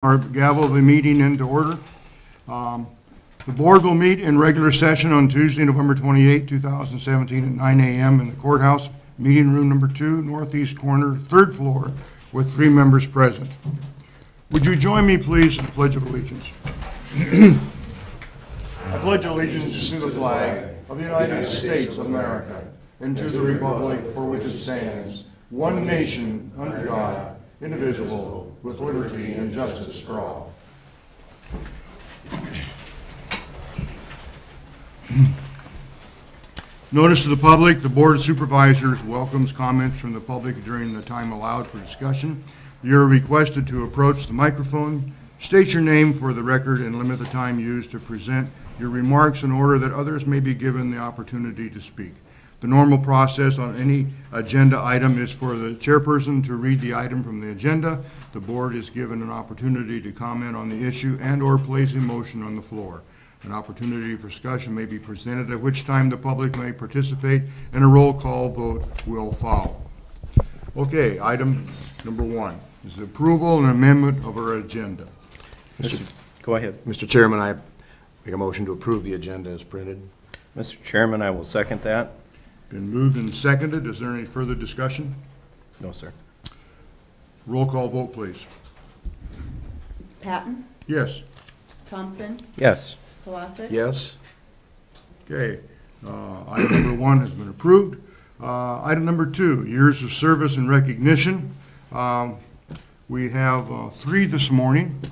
Our gavel the meeting into order. The board will meet in regular session on Tuesday, November 28, 2017 at 9 a.m. in the courthouse, meeting room number 2, northeast corner, 3rd floor, with 3 members present. Would you join me, please, in the Pledge of Allegiance? I pledge allegiance to the flag of the United States of America and to the republic for which it stands, one nation, under God, indivisible, with liberty and justice for all. Notice to the public, the Board of Supervisors welcomes comments from the public during the time allowed for discussion. You're requested to approach the microphone, state your name for the record, and limit the time used to present your remarks in order that others may be given the opportunity to speak. The normal process on any agenda item is for the chairperson to read the item from the agenda. The board is given an opportunity to comment on the issue and/or place a motion on the floor. An opportunity for discussion may be presented, at which time the public may participate, and a roll call vote will follow. Okay, item number 1 is the approval and amendment of our agenda. Go ahead. Mr. Chairman, I make a motion to approve the agenda as printed. Mr. Chairman, I will second that. Been moved and seconded. Is there any further discussion? No, sir. Roll call vote, please. Patton? Yes. Thompson? Yes. Solosik? Yes. Okay. Item number 1 has been approved. Item number 2, years of service and recognition. We have 3 this morning,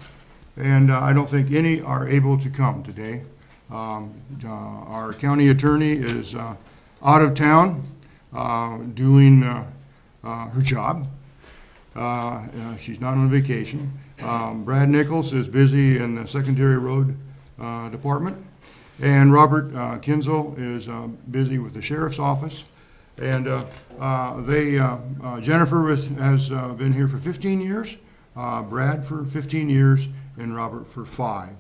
and I don't think any are able to come today. Our county attorney is out of town doing her job. She's not on vacation. Brad Nichols is busy in the secondary road department, and Robert Kinzel is busy with the sheriff's office. And Jennifer has been here for 15 years, Brad for 15 years, and Robert for 5.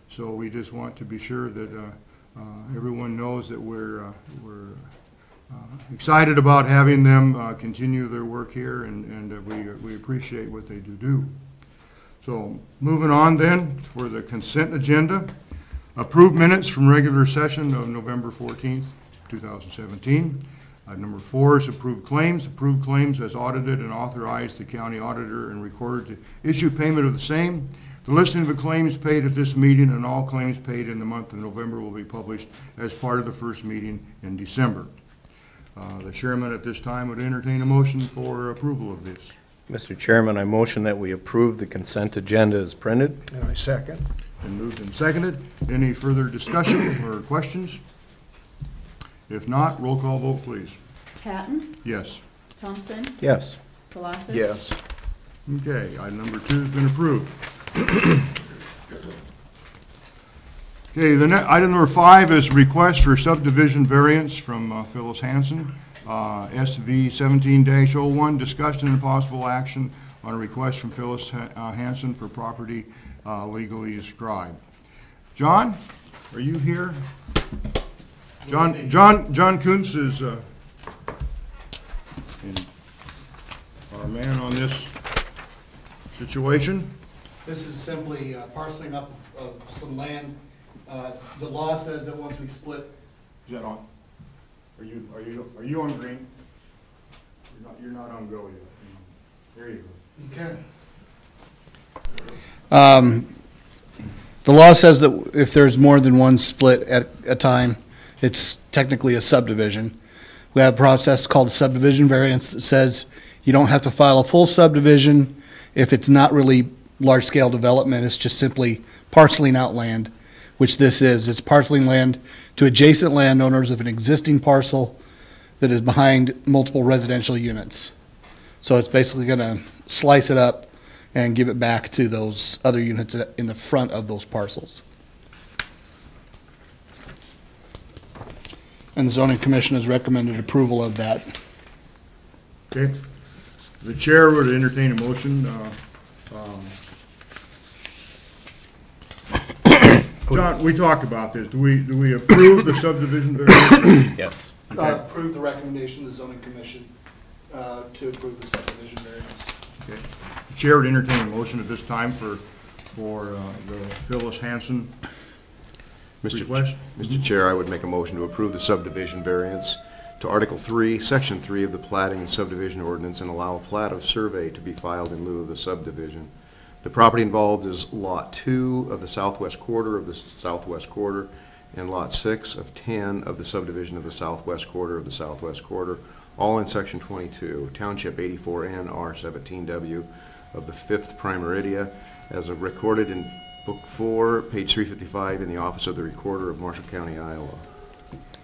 So we just want to be sure that everyone knows that we're excited about having them continue their work here, and we appreciate what they do. So moving on then for the consent agenda. Approved minutes from regular session of November 14th, 2017. Item number 4 is approved claims. Approved claims as audited and authorized the county auditor and recorder to issue payment of the same. The listing of the claims paid at this meeting and all claims paid in the month of November will be published as part of the first meeting in December. The chairman at this time would entertain a motion for approval of this. Mr. Chairman, I motion that we approve the consent agenda as printed. And I second. Been moved and seconded. Any further discussion or questions? If not, roll call vote, please. Patton? Yes. Thompson? Yes. Solosik? Yes. Okay, item number 2 has been approved. Okay, item number 5 is request for subdivision variance from Phyllis Hansen, SV 17-01, discussion and possible action on a request from Phyllis Hansen for property legally ascribed. John, are you here? John Kuntz is our man on this situation. This is simply parceling up of some land. The law says that once we split. Is that on? Are you on green? You're not on go yet. There you go. Okay. The law says that if there's more than one split at a time, it's technically a subdivision. We have a process called subdivision variance that says you don't have to file a full subdivision if it's not really large-scale development. It's just simply parceling out land, which this is. It's parceling land to adjacent landowners of an existing parcel that is behind multiple residential units. So it's basically going to slice it up and give it back to those other units in the front of those parcels. And the zoning commission has recommended approval of that. Okay. The chair would entertain a motion. John, we talked about this. Do we approve the subdivision variance? Yes. Approve the recommendation of the zoning commission to approve the subdivision variance. Okay. The chair would entertain a motion at this time for for the Phyllis Hanson Mr. request. Mr. Chair, I would make a motion to approve the subdivision variance to Article 3, Section 3 of the Plating and Subdivision Ordinance and allow a plat of survey to be filed in lieu of the subdivision. The property involved is Lot 2 of the southwest quarter of the southwest quarter and Lot 6 of 10 of the subdivision of the southwest quarter of the southwest quarter, all in Section 22, Township 84N R17W of the 5th Prime Meridia, as recorded in Book 4, page 355, in the Office of the Recorder of Marshall County, Iowa.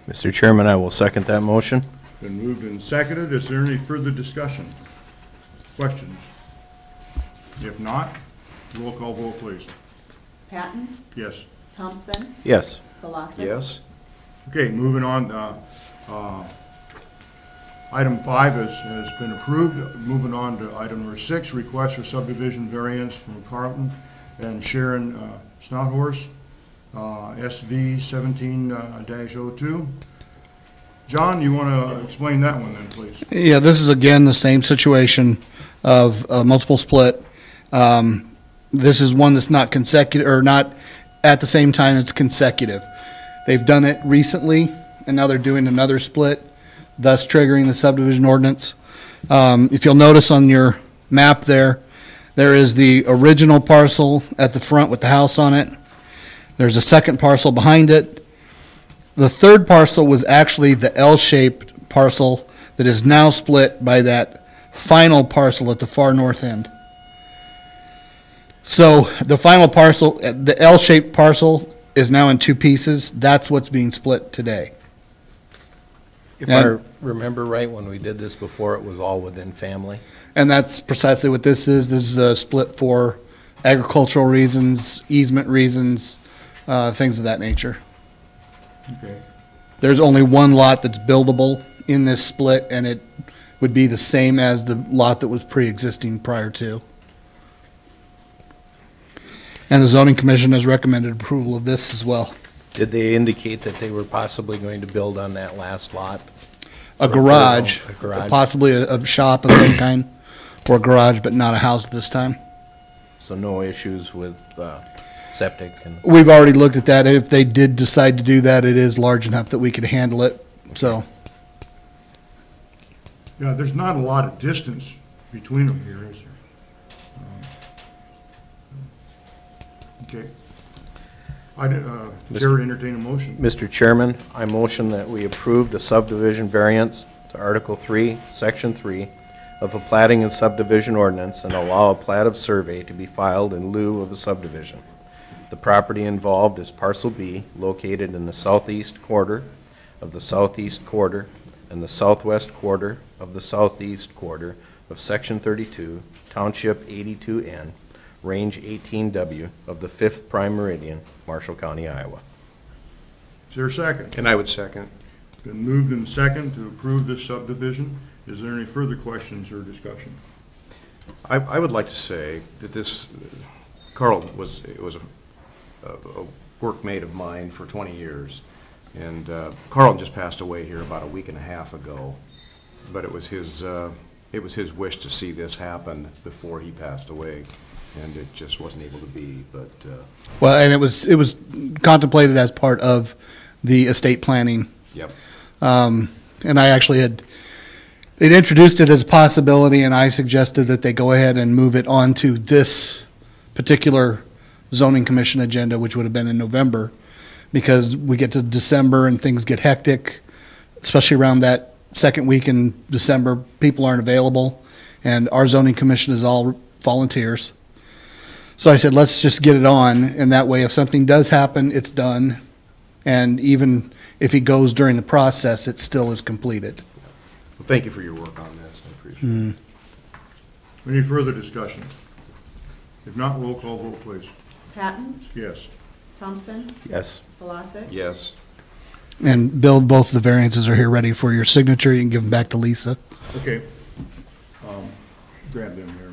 Mr. Chairman, I will second that motion. Been moved and seconded. Is there any further discussion? Questions? If not, roll call vote, please. Patton, Yes. Thompson, Yes. Solosek. Yes? Okay, moving on. Item 5 has been approved. Moving on to item number 6, request for subdivision variance from Carlton and Sharon Snouthorse, SV 17-02. John, you want to explain that one then, please? Yeah, this is again the same situation of multiple split. This is one that's not consecutive, or not at the same time, it's consecutive. They've done it recently, and now they're doing another split, thus triggering the subdivision ordinance. If you'll notice on your map there is the original parcel at the front with the house on it. There's a second parcel behind it. The third parcel was actually the L-shaped parcel that is now split by that final parcel at the far north end. So the final parcel, the L-shaped parcel, is now in 2 pieces. That's what's being split today. If And- I remember right, when we did this before, it was all within family. And that's precisely what this is. This is a split for agricultural reasons, easement reasons, things of that nature. Okay. There's only one lot that's buildable in this split, and it would be the same as the lot that was pre-existing prior to. And the zoning commission has recommended approval of this as well. Did they indicate that they were possibly going to build on that last lot? A garage, A garage. possibly a shop of some kind, or a garage, but not a house at this time. So no issues with septic and, We've already looked at that. If they did decide to do that, it is large enough that we could handle it, so. Yeah, there's not a lot of distance between them here, is there? Okay. Chair would entertain a motion. Mr. Chairman, I motion that we approve the subdivision variance to Article 3, Section 3 of a plating and subdivision ordinance and allow a plat of survey to be filed in lieu of a subdivision. The property involved is Parcel B, located in the southeast quarter of the southeast quarter and the southwest quarter of the southeast quarter of Section 32, Township 82N, Range 18W of the 5th Prime Meridian, Marshall County, Iowa. Is there a second? And I would second. Been moved and second to approve this subdivision. Is there any further questions or discussion? I would like to say that this, Carl was a workmate of mine for 20 years. And Carl just passed away here about a week and a half ago. But it was his wish to see this happen before he passed away. And it just wasn't able to be, but Well, and it was contemplated as part of the estate planning. yep. And I actually they'd introduced it as a possibility, and I suggested that they go ahead and move it onto this particular zoning commission agenda, which would have been in November, because we get to December and things get hectic, especially around that second week in December. People aren't available, and our zoning commission is all volunteers. So I said, let's just get it on, and that way if something does happen, it's done. And even if he goes during the process, it still is completed. Well, thank you for your work on this. I appreciate it. Any further discussion? If not, roll call vote, please. Patton, Yes. Thompson, Yes. Solosek. Yes. And Bill, both of the variances are here ready for your signature. You can give them back to Lisa. Okay. Grab them here.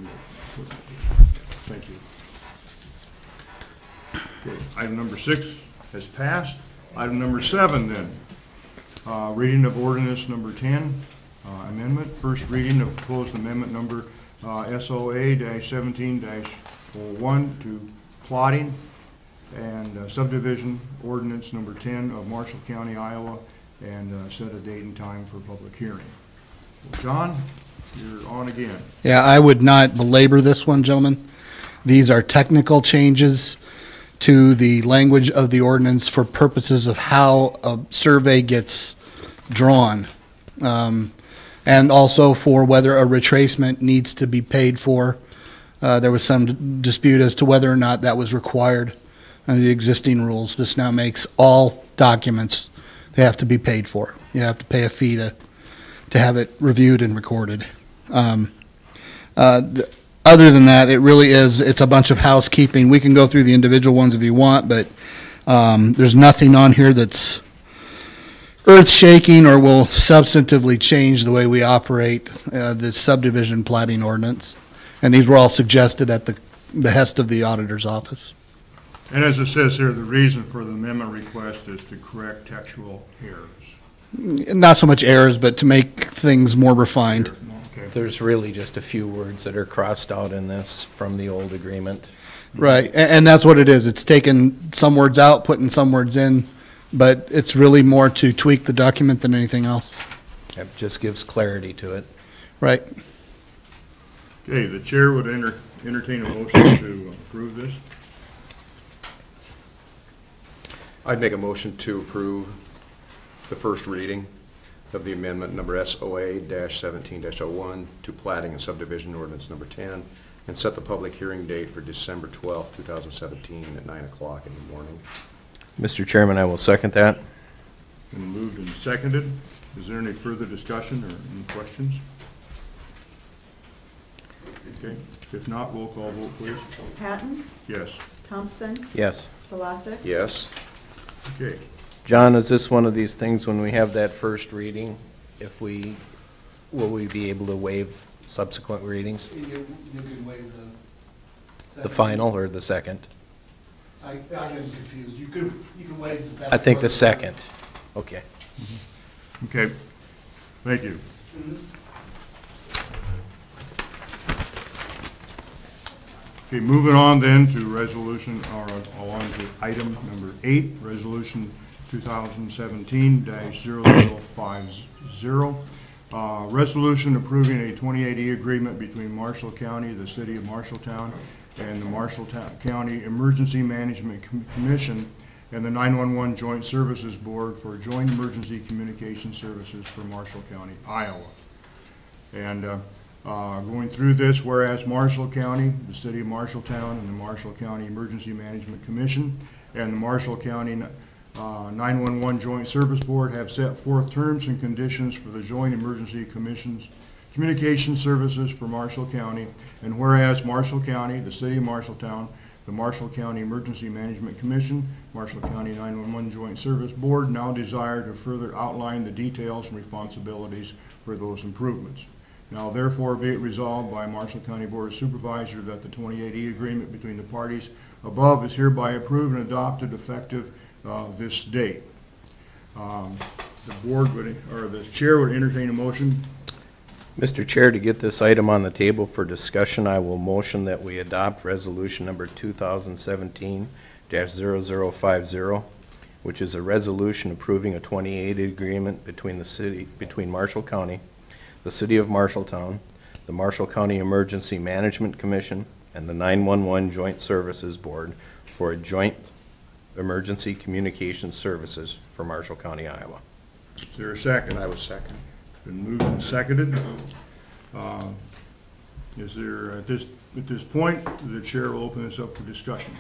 Thank you. Okay, item number 6 has passed. Item number 7 then. Reading of ordinance number 10, amendment. First reading of proposed amendment number SOA-17-01 to plotting and subdivision ordinance number 10 of Marshall County, Iowa, and set a date and time for public hearing. Well, John, you're on again. Yeah, I would not belabor this one, gentlemen. These are technical changes to the language of the ordinance for purposes of how a survey gets drawn. And also for whether a retracement needs to be paid for. There was some dispute as to whether or not that was required under the existing rules. This now makes all documents, they have to be paid for. You have to pay a fee to have it reviewed and recorded. Other than that, it really is, it's a bunch of housekeeping. We can go through the individual ones if you want, but there's nothing on here that's earth-shaking or will substantively change the way we operate the subdivision plating ordinance. And these were all suggested at the behest of the auditor's office. And as it says here, the reason for the amendment request is to correct textual errors. Not so much errors, but to make things more refined. Okay. There's really just a few words that are crossed out in this from the old agreement. Right, and that's what it is. It's taking some words out, putting some words in, but it's really more to tweak the document than anything else. It just gives clarity to it. Right. Okay, the chair would entertain a motion to approve this. I'd make a motion to approve the first reading of the amendment number SOA-17-01 to plating and subdivision ordinance number 10, and set the public hearing date for December 12th, 2017 at 9 o'clock in the morning. Mr. Chairman, I will second that. Been moved and seconded. Is there any further discussion or any questions? Okay, if not, roll call vote, please. Patton, Yes. Thompson, Yes. Solosek, Yes? Okay. John, is this one of these things when we have that first reading, will we be able to waive subsequent readings? You can waive The final or the second? I get confused. You can waive the second. I think the second. Okay. Okay, thank you. Okay, moving on then to resolution, or on to item number 8, resolution 2017-0050. Resolution approving a 2080 agreement between Marshall County, the City of Marshalltown, and the Marshall County Emergency Management Commission and the 911 Joint Services Board for Joint Emergency Communication Services for Marshall County, Iowa. And going through this, whereas Marshall County, the City of Marshalltown, and the Marshall County Emergency Management Commission and the Marshall County 911 Joint Service Board have set forth terms and conditions for the Joint Emergency Communication Services for Marshall County, and whereas Marshall County, the City of Marshalltown, the Marshall County Emergency Management Commission, Marshall County 911 Joint Service Board now desire to further outline the details and responsibilities for those improvements. Now therefore be it resolved by Marshall County Board of Supervisors that the 2080 agreement between the parties above is hereby approved and adopted effective this date. The board would, or the chair would entertain a motion. Mr. Chair, to get this item on the table for discussion, I will motion that we adopt resolution number 2017-0050, which is a resolution approving a 2080 agreement between Marshall County, the City of Marshalltown, the Marshall County Emergency Management Commission, and the 911 Joint Services Board for a joint emergency communication services for Marshall County, Iowa. Is there a second? I would second. It's been moved and seconded. Is there, at this point, the chair will open this up for discussion.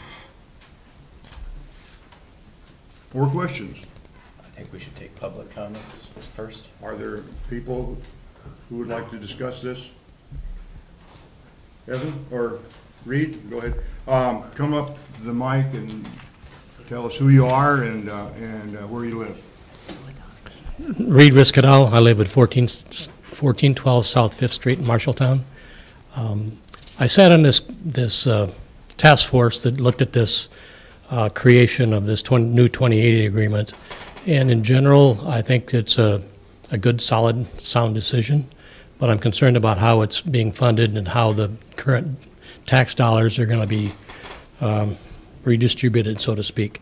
Or questions? I think we should take public comments first. Are there people who would like to discuss this? Evan or Reed, go ahead. Come up to the mic and tell us who you are and where you live. Reed Riscadal. I live at 1412 South 5th Street in Marshalltown. I sat on this task force that looked at this creation of this new 2080 agreement, and in general, I think it's a good, solid, sound decision, but I'm concerned about how it's being funded and how the current tax dollars are going to be redistributed, so to speak.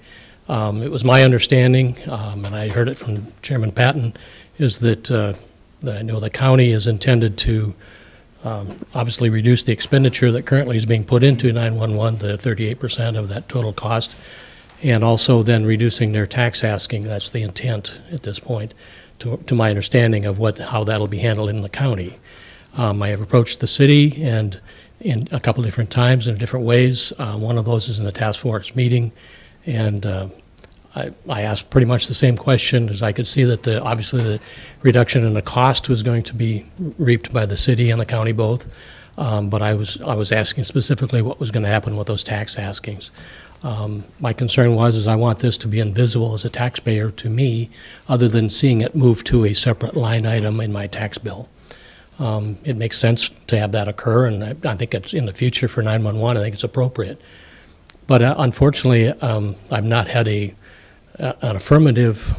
It was my understanding, and I heard it from Chairman Patton, is that I know the county is intended to obviously reduce the expenditure that currently is being put into 911 to 38% of that total cost, and also then reducing their tax asking. That's the intent at this point, to my understanding of how that'll be handled in the county. I have approached the city and in a couple different times in different ways. One of those is in the task force meeting, and I asked pretty much the same question, as I could see that obviously the reduction in the cost was going to be reaped by the city and the county both, but I was asking specifically what was going to happen with those tax askings. My concern is I want this to be invisible as a taxpayer to me, other than seeing it move to a separate line item in my tax bill. It makes sense to have that occur, and I think it's in the future for 911. I think it's appropriate. But unfortunately, I've not had an affirmative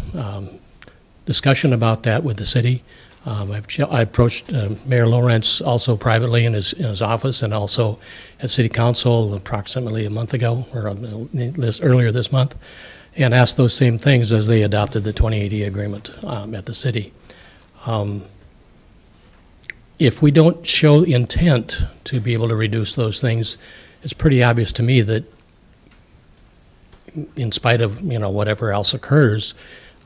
discussion about that with the city. I approached Mayor Lawrence also privately in his office, and also at City Council approximately a month ago, or earlier this month, and asked those same things as they adopted the 2080 agreement at the city. If we don't show intent to be able to reduce those things, it's pretty obvious to me that in spite of whatever else occurs,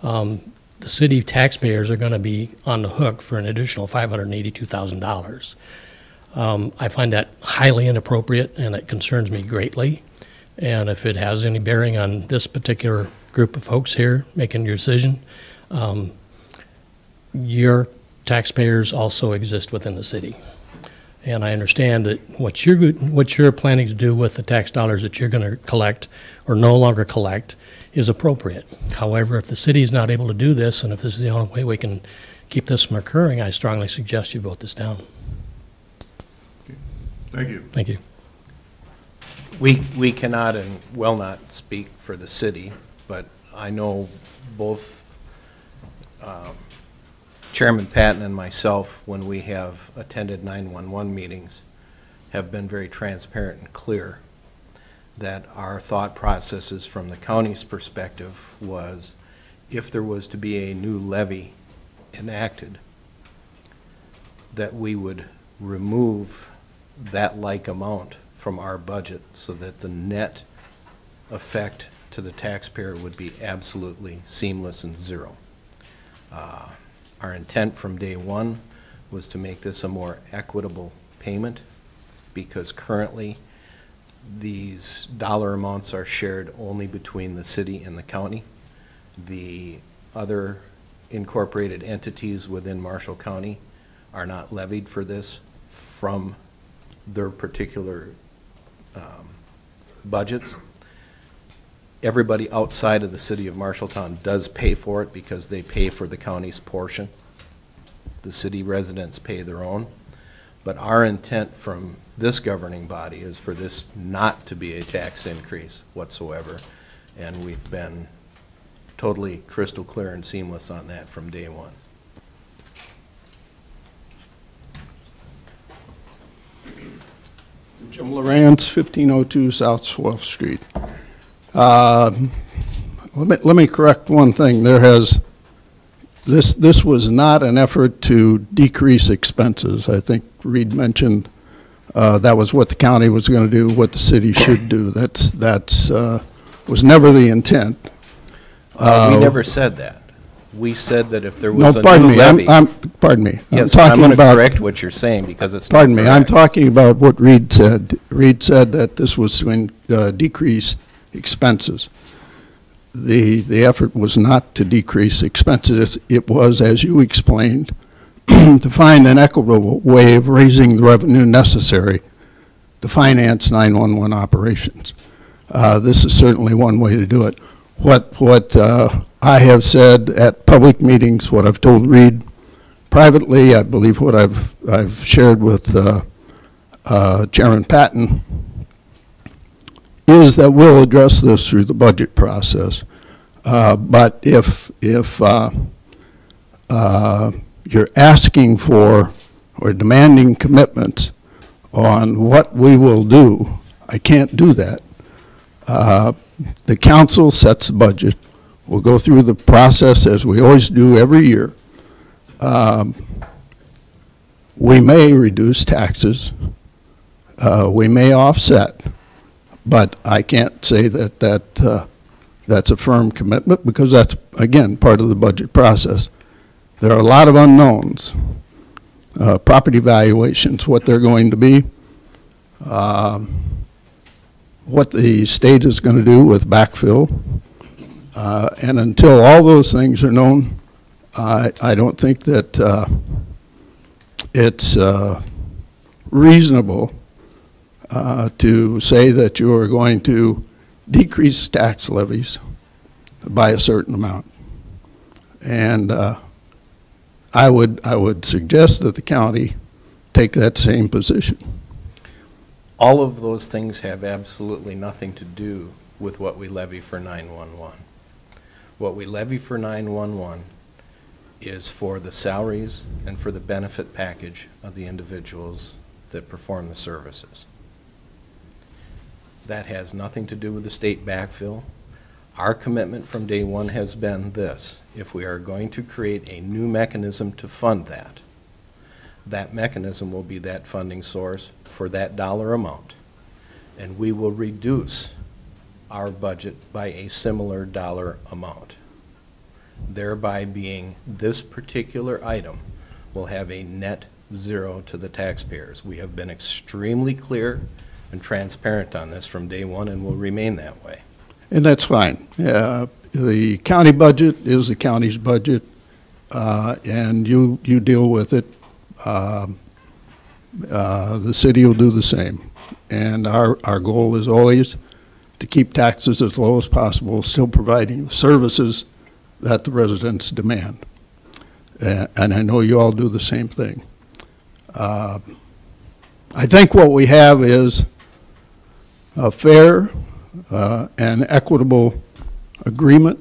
the city taxpayers are going to be on the hook for an additional $582,000. I find that highly inappropriate, and it concerns me greatly. And if it has any bearing on this particular group of folks here making your decision, your taxpayers also exist within the city. And I understand that what you're planning to do with the tax dollars that you're going to collect or no longer collect is appropriate. However, if the city is not able to do this, and if this is the only way we can keep this from occurring, I strongly suggest you vote this down. Okay. Thank you. Thank you. We cannot and will not speak for the city, but I know both Chairman Patton and myself, when we have attended 911 meetings, have been very transparent and clear that our thought processes from the county's perspective was, if there was to be a new levy enacted, that we would remove that like amount from our budget so that the net effect to the taxpayer would be absolutely seamless and zero. Our intent from day one was to make this a more equitable payment, because currently these dollar amounts are shared only between the city and the county. The other incorporated entities within Marshall County are not levied for this from their particular budgets. Everybody outside of the city of Marshalltown does pay for it because they pay for the county's portion. The city residents pay their own. But our intent from this governing body is for this not to be a tax increase whatsoever. And we've been totally crystal clear and seamless on that from day one. Jim Lawrence, 1502 South 12th Street. Let me correct one thing. This was not an effort to decrease expenses. I think Reed mentioned that was what the county was going to do, what the city should do. That's was never the intent. We never said that. We said that if there was no, a pardon new me. levy. Pardon me. Yes, I'm I'm talking going to about. correct what you're saying because it's Pardon not me. I'm correct. talking about what Reed said. Reed said that this was to decrease expenses. The effort was not to decrease expenses. It was, as you explained, to find an equitable way of raising the revenue necessary to finance 911 operations. This is certainly one way to do it. What I have said at public meetings, what I've told Reed privately, I believe what I've shared with Chairman Patton, is that we'll address this through the budget process. But if you're asking for or demanding commitments on what we will do, I can't do that. The council sets the budget. We'll go through the process as we always do every year. We may reduce taxes. We may offset. But I can't say that that's a firm commitment because that's, again, part of the budget process. There are a lot of unknowns. Property valuations, what they're going to be, what the state is going to do with backfill. And until all those things are known, I don't think that it's reasonable to say that you are going to decrease tax levies by a certain amount. And I would suggest that the county take that same position. All of those things have absolutely nothing to do with what we levy for 911. What we levy for 911 is for the salaries and for the benefit package of the individuals that perform the services. That has nothing to do with the state backfill. Our commitment from day one has been this: if we are going to create a new mechanism to fund that, that mechanism will be that funding source for that dollar amount, and we will reduce our budget by a similar dollar amount, thereby being this particular item will have a net zero to the taxpayers. We have been extremely clear and transparent on this from day one and will remain that way. And that's fine. The county budget is the county's budget, and you deal with it. The city will do the same. And our goal is always to keep taxes as low as possible, still providing services that the residents demand. And I know you all do the same thing. I think what we have is a fair and equitable agreement.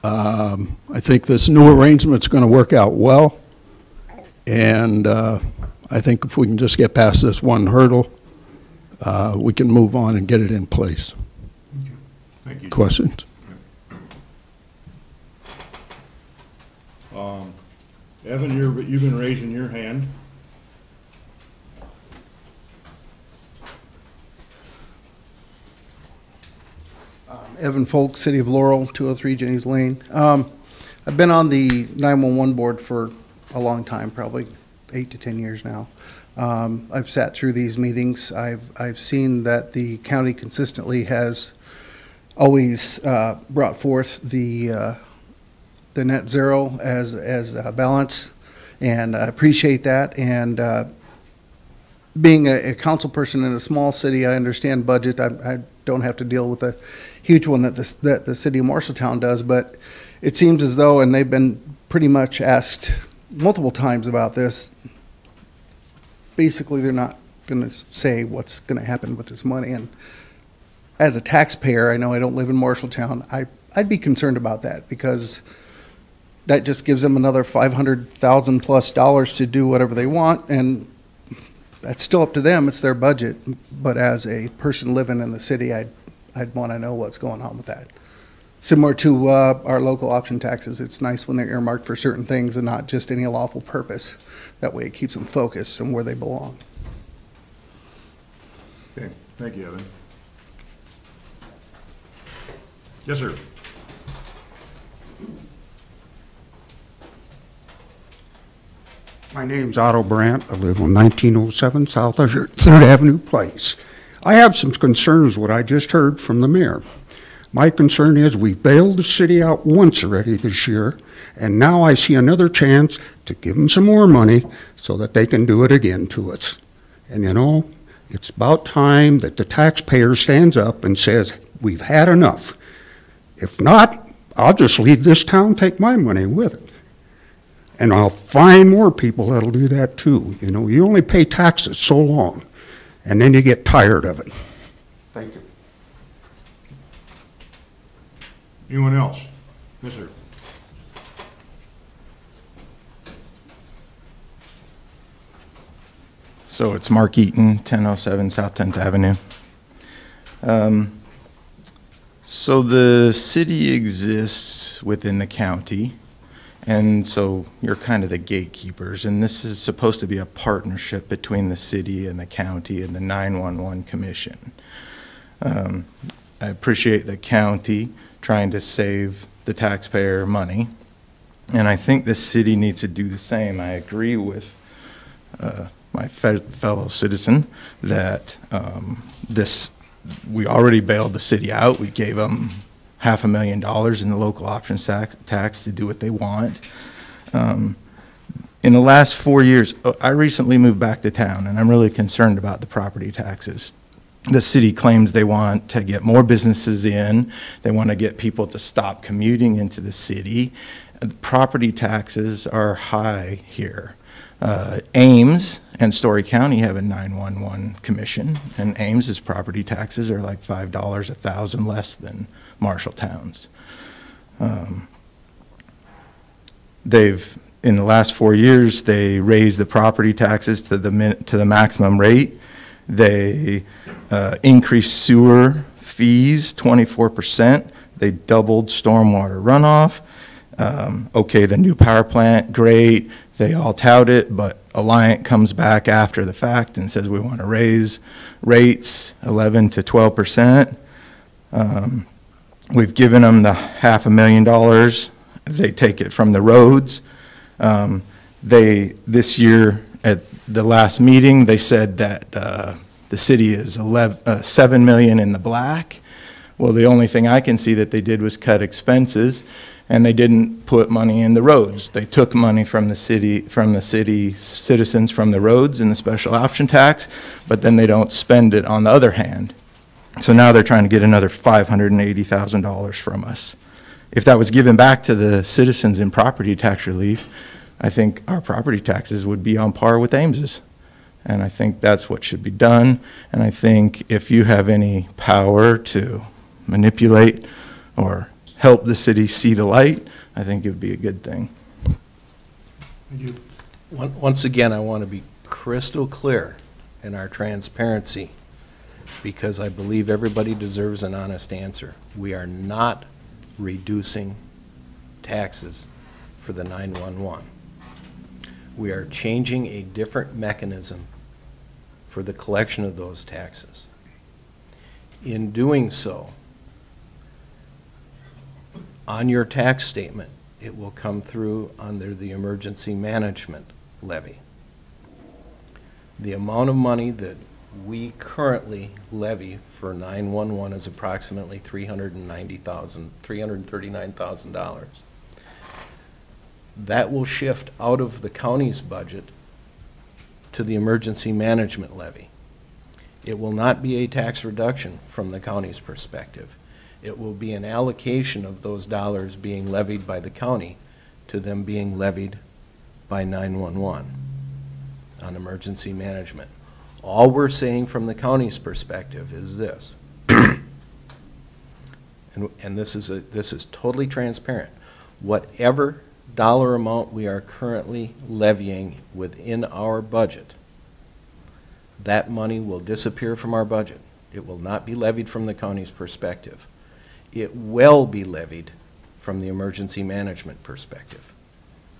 I think this new arrangement is going to work out well, and I think if we can just get past this one hurdle, we can move on and get it in place. Okay. Thank you. Questions? Evan, you've been raising your hand. Evan Folk, City of Laurel, 203 Jenny's Lane. I've been on the 911 board for a long time, probably 8 to 10 years now. I've sat through these meetings. I've seen that the county consistently has always brought forth the net zero as a balance, and I appreciate that. And being a council person in a small city, I understand budget. I don't have to deal with a huge one that the city of Marshalltown does, but it seems as though, and they've been pretty much asked multiple times about this, basically they're not going to say what's going to happen with this money. And as a taxpayer, I know I don't live in Marshalltown, I'd be concerned about that, because that just gives them another $500,000 plus to do whatever they want, and that's still up to them. It's their budget. But as a person living in the city, I'd want to know what's going on with that. Similar to our local option taxes, it's nice when they're earmarked for certain things and not just any lawful purpose. That way it keeps them focused on where they belong. Okay, thank you, Evan. Yes, sir. My name's Otto Brandt. I live on 1907 South 3rd Avenue Place. I have some concerns what I just heard from the mayor. My concern is we've bailed the city out once already this year, and now I see another chance to give them some more money so that they can do it again to us. And you know, it's about time that the taxpayer stands up and says, we've had enough. If not, I'll just leave this town, take my money with it. And I'll find more people that'll do that too. You know, you only pay taxes so long, and then you get tired of it. Thank you. Anyone else? Yes, sir. So it's Mark Eaton, 1007 South 10th Avenue. So the city exists within the county, and so you're kind of the gatekeepers, and this is supposed to be a partnership between the city and the county and the 911 commission. I appreciate the county trying to save the taxpayer money, and I think the city needs to do the same. I agree with my fellow citizen that we already bailed the city out. We gave them $500,000 in the local options tax to do what they want. In the last 4 years, I recently moved back to town, and I'm really concerned about the property taxes. The city claims they want to get more businesses in. They want to get people to stop commuting into the city. Property taxes are high here. Ames and Story County have a 911 commission, and Ames's property taxes are like $5 a thousand less than Marshalltown's. In the last 4 years, they raised the property taxes to the maximum rate. They increased sewer fees 24%. They doubled stormwater runoff. Okay, the new power plant, great. They all tout it, but Alliant comes back after the fact and says we want to raise rates 11 to 12%. We've given them the $500,000. They take it from the roads. This year at the last meeting, they said that the city is $7 million in the black. Well, the only thing I can see that they did was cut expenses, and they didn't put money in the roads. They took money from the city citizens from the roads in the special option tax, but then they don't spend it on the other hand. So now they're trying to get another $580,000 from us. If that was given back to the citizens in property tax relief, I think our property taxes would be on par with Ames's. And I think that's what should be done. And I think if you have any power to manipulate or help the city see the light, I think it would be a good thing. Thank you. Once again, I want to be crystal clear in our transparency, because I believe everybody deserves an honest answer. We are not reducing taxes for the 911. We are changing a different mechanism for the collection of those taxes. In doing so, on your tax statement, it will come through under the emergency management levy. The amount of money that we currently levy for 911 is approximately $339,000. That will shift out of the county's budget to the emergency management levy. It will not be a tax reduction from the county's perspective. It will be an allocation of those dollars being levied by the county to them being levied by 911 on emergency management. All we're saying from the county's perspective is this, and this is totally transparent. Whatever dollar amount we are currently levying within our budget, that money will disappear from our budget. It will not be levied from the county's perspective. It will be levied from the emergency management perspective.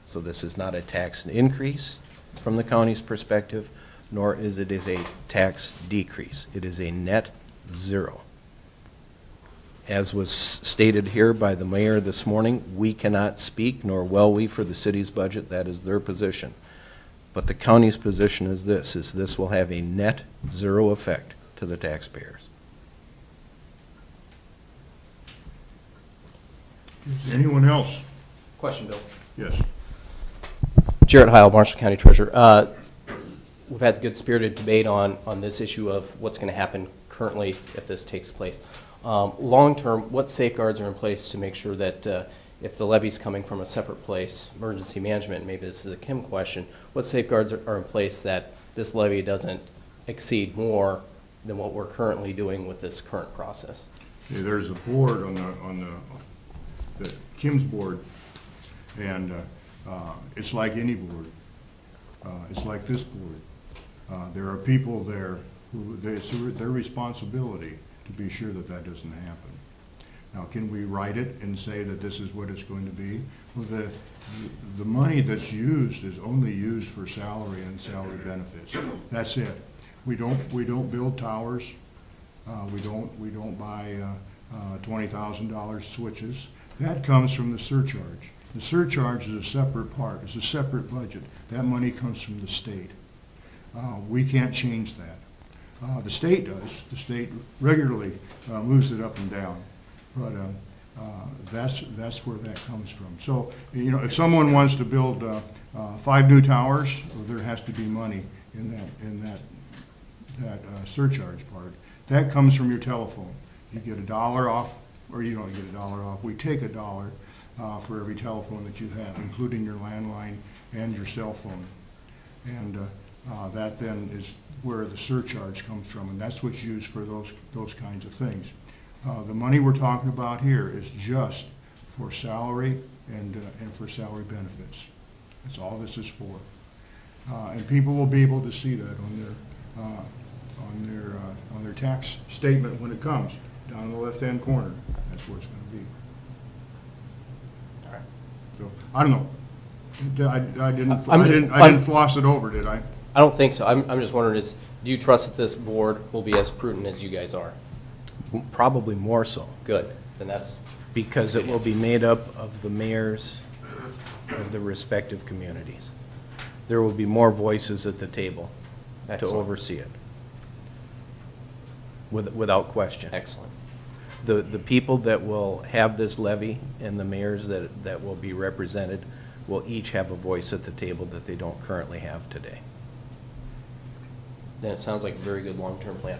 So this is not a tax increase from the county's perspective, nor is it a tax decrease. It is a net zero. As was stated here by the mayor this morning, we cannot speak, nor will we, for the city's budget. That is their position. But the county's position is this will have a net zero effect to the taxpayers. Is anyone else? Question, Bill. Yes. Jarrett Heil, Marshall County Treasurer. We've had good spirited debate on this issue of what's going to happen currently if this takes place. Long term, what safeguards are in place to make sure that if the levy's coming from a separate place, emergency management, maybe this is a Kim question, what safeguards are in place that this levy doesn't exceed more than what we're currently doing with this current process? Okay, there's a board on the Kim's board, and it's like any board. It's like this board. There are people there who it's their responsibility to be sure that that doesn't happen. Now, can we write it and say that this is what it's going to be? Well, the money that's used is only used for salary and salary benefits. That's it. We don't build towers. We don't buy $20,000 switches. That comes from the surcharge. The surcharge is a separate part. It's a separate budget. That money comes from the state. We can't change that. The state does. The state regularly moves it up and down. But that's where that comes from. So, you know, if someone wants to build 5 new towers, well, there has to be money in that surcharge part. That comes from your telephone. You get $1 off, or you don't get $1 off. We take $1 for every telephone that you have, including your landline and your cell phone. And that then is where the surcharge comes from, and that's what's used for those kinds of things. The money we're talking about here is just for salary and for salary benefits. That's all this is for. And people will be able to see that on their tax statement when it comes down in the left-hand corner. That's where it's going to be. All right. So I don't know. I didn't floss it over, did I? I don't think so. I'm just wondering, do you trust that this board will be as prudent as you guys are? Probably more so, Good. Then that's, because That's a it good will be answer. made up of the mayors of the respective communities. There will be more voices at the table to Excellent. oversee it, without question. excellent. The people that will have this levy and the mayors that will be represented will each have a voice at the table that they don't currently have today. Then it sounds like a very good long-term plan.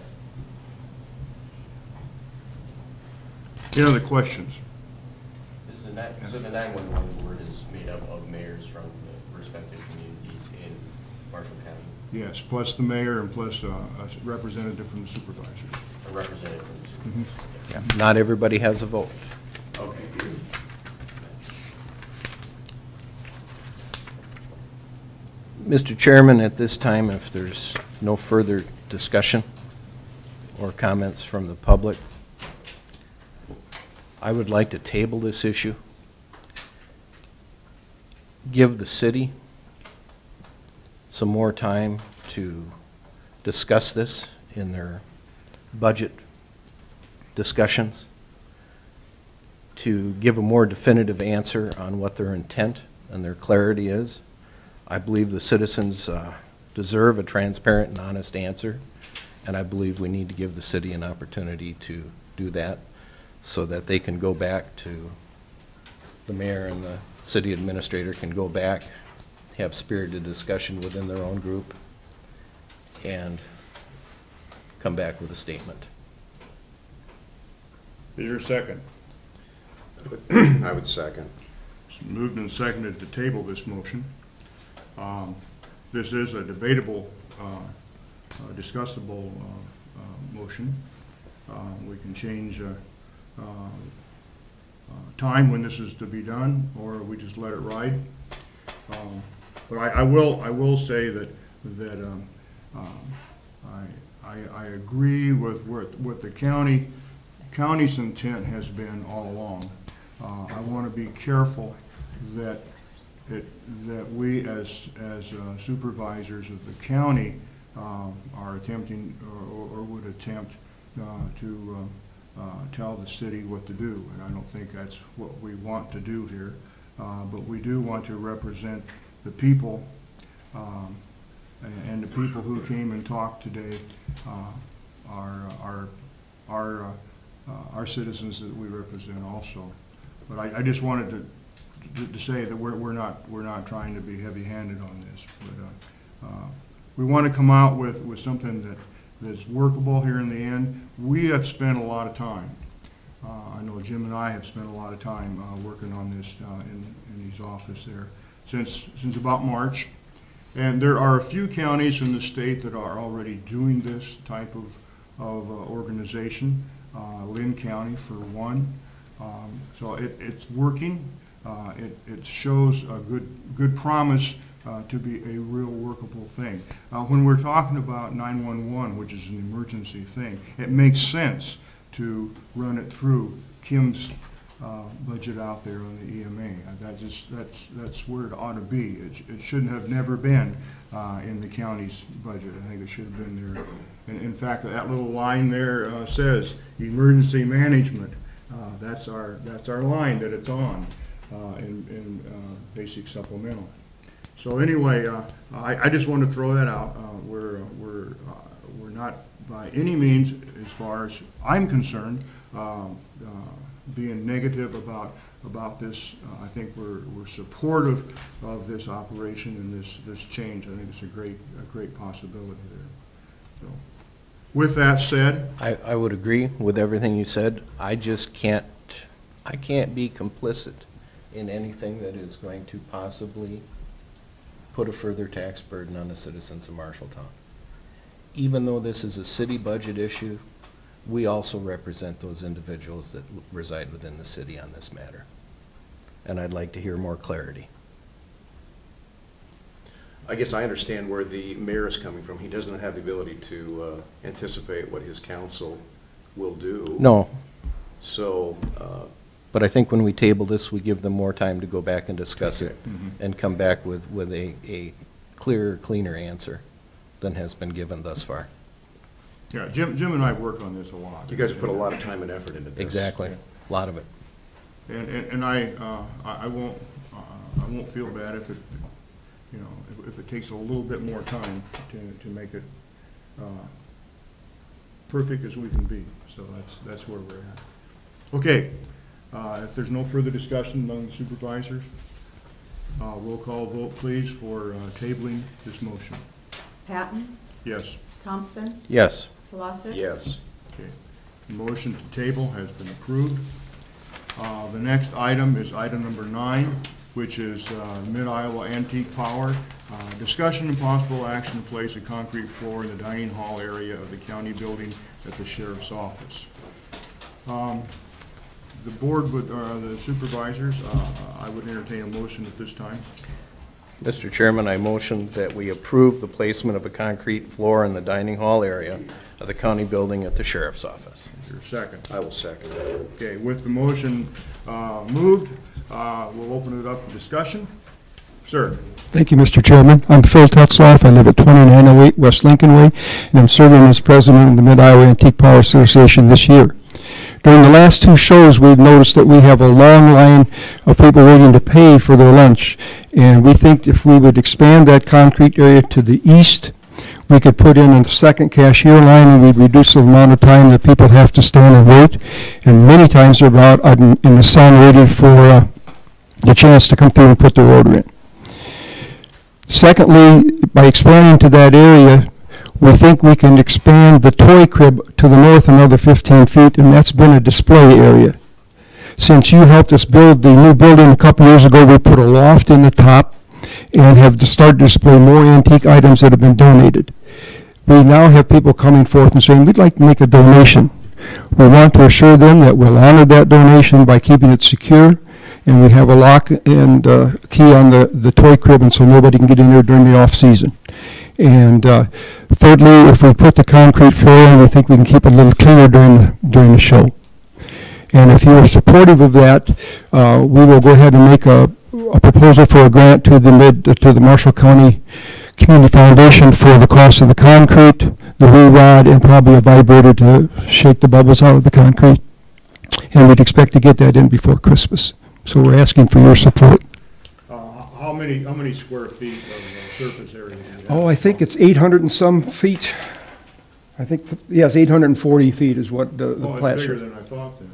Any other questions? So the 911 board is made up of mayors from the respective communities in Marshall County, Yes, plus the mayor and plus a representative from the supervisors. a representative from the supervisors. Yeah. Not everybody has a vote. Okay. Mr. Chairman, at this time, if there's no further discussion or comments from the public, I would like to table this issue. Give the city some more time to discuss this in their budget discussions, to give a more definitive answer on what their intent and their clarity is. I believe the citizens deserve a transparent and honest answer, and I believe we need to give the city an opportunity to do that so that they can go back to, the mayor and the city administrator can go back, have spirited discussion within their own group, and come back with a statement. Is there a second? I would second. It's moved and seconded to table this motion. This is a debatable, discussable motion. We can change time when this is to be done, or we just let it ride. But I will say that I agree with what the county's intent has been all along. I want to be careful that we as supervisors of the county are attempting or would attempt to tell the city what to do. And I don't think that's what we want to do here. But we do want to represent the people, and the people who came and talked today are our citizens that we represent also. But I just wanted to say that we're not trying to be heavy-handed on this. But we want to come out with something that's workable here in the end. We have spent a lot of time. I know Jim and I have spent a lot of time working on this in his office there since about March. And there are a few counties in the state that are already doing this type of organization. Lynn County, for one. So it's working. It shows a good promise to be a real workable thing. When we're talking about 911, which is an emergency thing, it makes sense to run it through Kim's budget out there on the EMA. That's where it ought to be. It shouldn't have never been in the county's budget. I think it should have been there. And in fact, that little line there says emergency management. That's our line that it's on in basic supplemental. So anyway, I just wanted to throw that out. We're not by any means, as far as I'm concerned, being negative about this. I think we're supportive of this operation and this change. I think it's a great possibility there. So, with that said, I would agree with everything you said. I just can't be complicit in anything that is going to possibly put a further tax burden on the citizens of Marshalltown. Even though this is a city budget issue, we also represent those individuals that reside within the city on this matter. And I'd like to hear more clarity. I guess I understand where the mayor is coming from. He doesn't have the ability to anticipate what his council will do. No. So, but I think when we table this, we give them more time to go back and discuss it Mm-hmm. and come back with a clearer, cleaner answer than has been given thus far. yeah, Jim and I work on this a lot. you guys have put a lot of time and effort into this. Exactly. A lot of it. And I won't feel bad if it, you know, if it takes a little bit more time to make it perfect as we can be. So that's where we're at. Okay, if there's no further discussion among the supervisors, roll call vote please for tabling this motion. Patton, Yes. Thompson, Yes. Solosik. Yes. Okay. The motion to table has been approved. The next item is item number 9, which is Mid-Iowa Antique Power. Discussion and possible action to place a concrete floor in the dining hall area of the county building at the sheriff's office. The board would, the supervisors, I would entertain a motion at this time. Mr. Chairman, I motion that we approve the placement of a concrete floor in the dining hall area of the county building at the sheriff's office. Is there a second? I will second. Okay, with the motion moved, we'll open it up for discussion. Sir? Thank you, Mr. Chairman. I'm Phil Tetzloff. I live at 2908 West Lincoln Way, and I'm serving as president of the Mid-Iowa Antique Power Association this year. During the last 2 shows, we've noticed that we have a long line of people waiting to pay for their lunch, and we think if we would expand that concrete area to the east, we could put in a second cashier line, and we'd reduce the amount of time that people have to stand and wait. And many times they're out in the sun waiting for the chance to come through and put their order in. Secondly, by expanding to that area, we think we can expand the toy crib to the north another 15 feet, and that's been a display area. Since you helped us build the new building a couple years ago, we put a loft in the top and have started to display more antique items that have been donated. We now have people coming forth and saying, we'd like to make a donation. We want to assure them that we'll honor that donation by keeping it secure, and we have a lock and key on the toy crib, and so nobody can get in there during the off-season. And thirdly, if we put the concrete floor in, we think we can keep it a little cleaner during the show. And if you are supportive of that, we will go ahead and make a proposal for a grant to the Marshall County Community Foundation for the cost of the concrete, the re-rod, and probably a vibrator to shake the bubbles out of the concrete. And we'd expect to get that in before Christmas. So we're asking for your support. How many square feet of surface area do you have? Oh, I think it's 800 and some feet. I think, yes, 840 feet is what the Oh, plat it's bigger shows. than I thought then.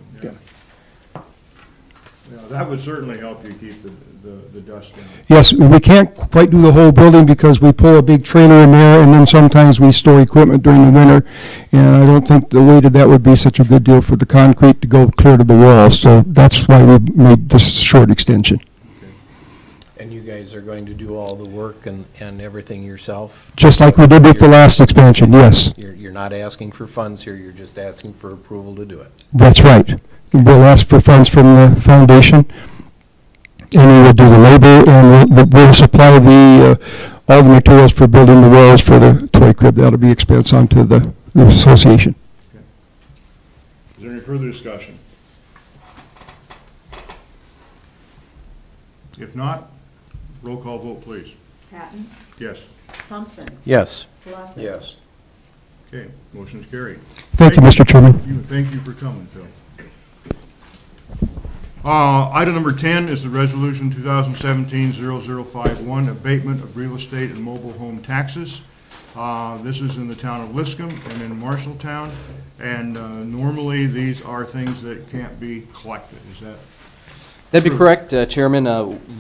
Yeah, that would certainly help you keep the dust down. Yes, we can't quite do the whole building because we pull a big trailer in there, and then sometimes we store equipment during the winter, and I don't think the weight of that would be such a good deal for the concrete to go clear to the walls, so that's why we made this short extension. And you guys are going to do all the work and everything yourself? Just like we did with the last expansion, yes. You're not asking for funds here, you're just asking for approval to do it. That's right. We'll ask for funds from the foundation, and we will do the labor, and we'll supply all the materials for building the walls for the toy crib. That'll be expense onto the association. Is there any further discussion? If not, roll call vote, please. Patton, Yes. Thompson, Yes. Solosek. Yes. Okay, motion is carried. Thank you, Mr. Chairman. Thank you for coming, Phil. Item number 10 is the resolution 2017-0051, abatement of real estate and mobile home taxes. This is in the town of Liscum and in Marshalltown, and normally these are things that can't be collected. Is that? That'd be correct, Chairman.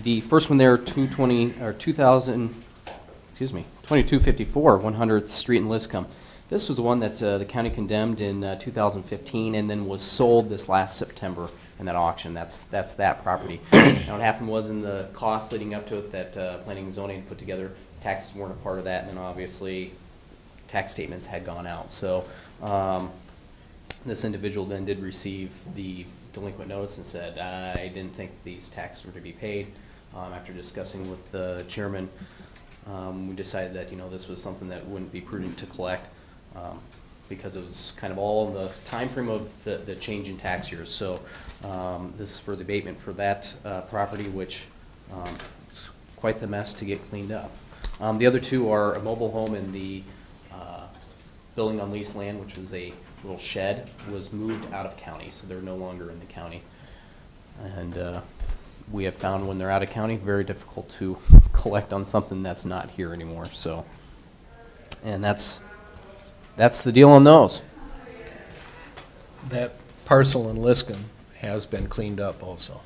The first one there, 2254, 100th Street in Liscum. This was the one that the county condemned in 2015 and then was sold this last September in that auction. That's that property. Now what happened was in the cost leading up to it that planning and zoning put together, taxes weren't a part of that, and then obviously tax statements had gone out. So this individual then did receive the delinquent notice and said, I didn't think these taxes were to be paid. After discussing with the chairman, we decided that this was something that wouldn't be prudent to collect because it was kind of all in the time frame of the change in tax years. So this is for the abatement for that property, which is quite the mess to get cleaned up. The other two are a mobile home and the building on leased land, which was a little shed, was moved out of county, so they're no longer in the county. And we have found when they're out of county, very difficult to collect on something that's not here anymore. So, and that's the deal on those. That parcel in Liscum has been cleaned up also.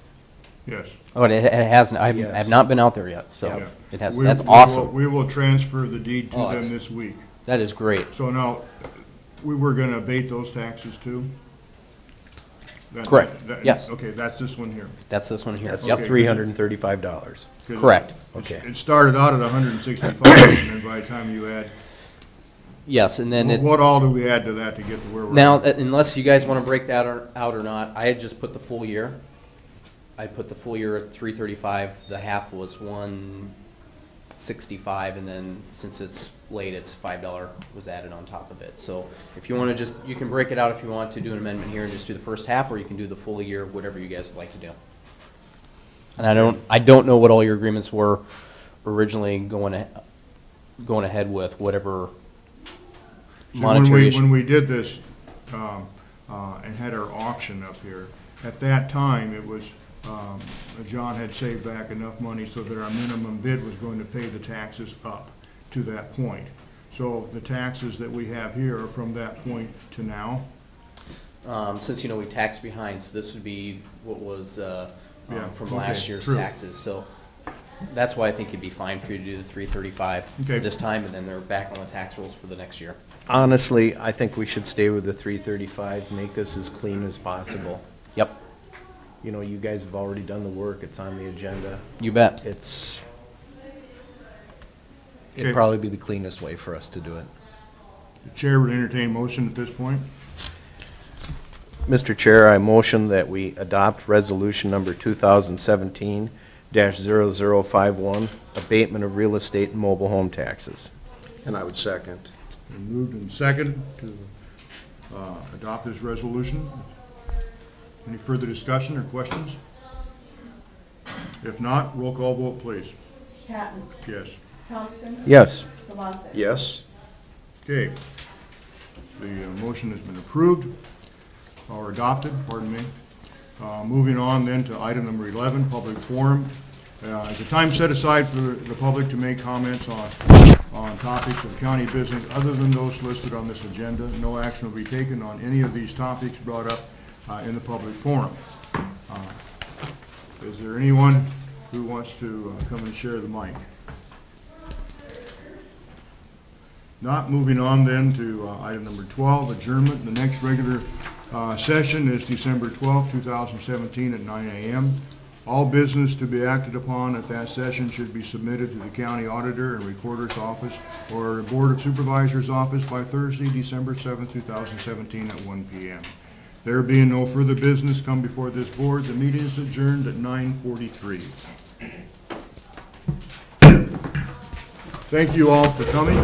Yes. Oh, it hasn't. I Yes. have not been out there yet, so Yeah. it has. We- That's we awesome. We will transfer the deed to Oh, them that's- this week. That is great. So now, we were gonna abate those taxes too? Correct. Yes. Okay, that's this one here. That's this one here. That's Yep. Okay. $335. 'Cause Correct. Okay. It started out at 165, and then by the time you add, Yes, and then what all do we add to that to get to where we're now, at? unless you guys want to break that out or not, I had just put the full year. I put the full year at 335. The half was 165, and then since it's late, it's $5 was added on top of it. So if you want to just, you can break it out if you want to do an amendment here and just do the first half, or you can do the full year, whatever you guys would like to do. And I don't know what all your agreements were originally going ahead with, whatever See, monetary issue. when we did this, and had our auction up here, at that time, it was, John had saved back enough money so that our minimum bid was going to pay the taxes up to that point. So the taxes that we have here are from that point to now? Since, we taxed behind, so this would be what was from last year's true. taxes. So that's why I think it'd be fine for you to do the 335 Okay. this time, and then they're back on the tax rolls for the next year. Honestly, I think we should stay with the 335, make this as clean as possible. Yep, You guys have already done the work, it's on the agenda. you bet. It'd Okay. probably be the cleanest way for us to do it. The chair would entertain motion at this point. Mr. Chair, I motion that we adopt resolution number 2017-0051, abatement of real estate and mobile home taxes. And I would second. Been moved and seconded to adopt this resolution. Any further discussion or questions? If not, roll call vote, please. Patton, Yes. Thompson, Yes. Solosek. Yes. Okay. The motion has been approved, or adopted, pardon me. Moving on then to item number 11, public forum. Is a time set aside for the public to make comments on topics of county business other than those listed on this agenda. No action will be taken on any of these topics brought up in the public forum. Is there anyone who wants to come and share the mic? Not. Moving on then to item number 12, adjournment. The next regular session is December 12th, 2017 at 9 a.m. All business to be acted upon at that session should be submitted to the county auditor and recorder's office or Board of Supervisors office by Thursday, December 7th, 2017 at 1 p.m. There being no further business come before this board, the meeting is adjourned at 9:43. Thank you all for coming.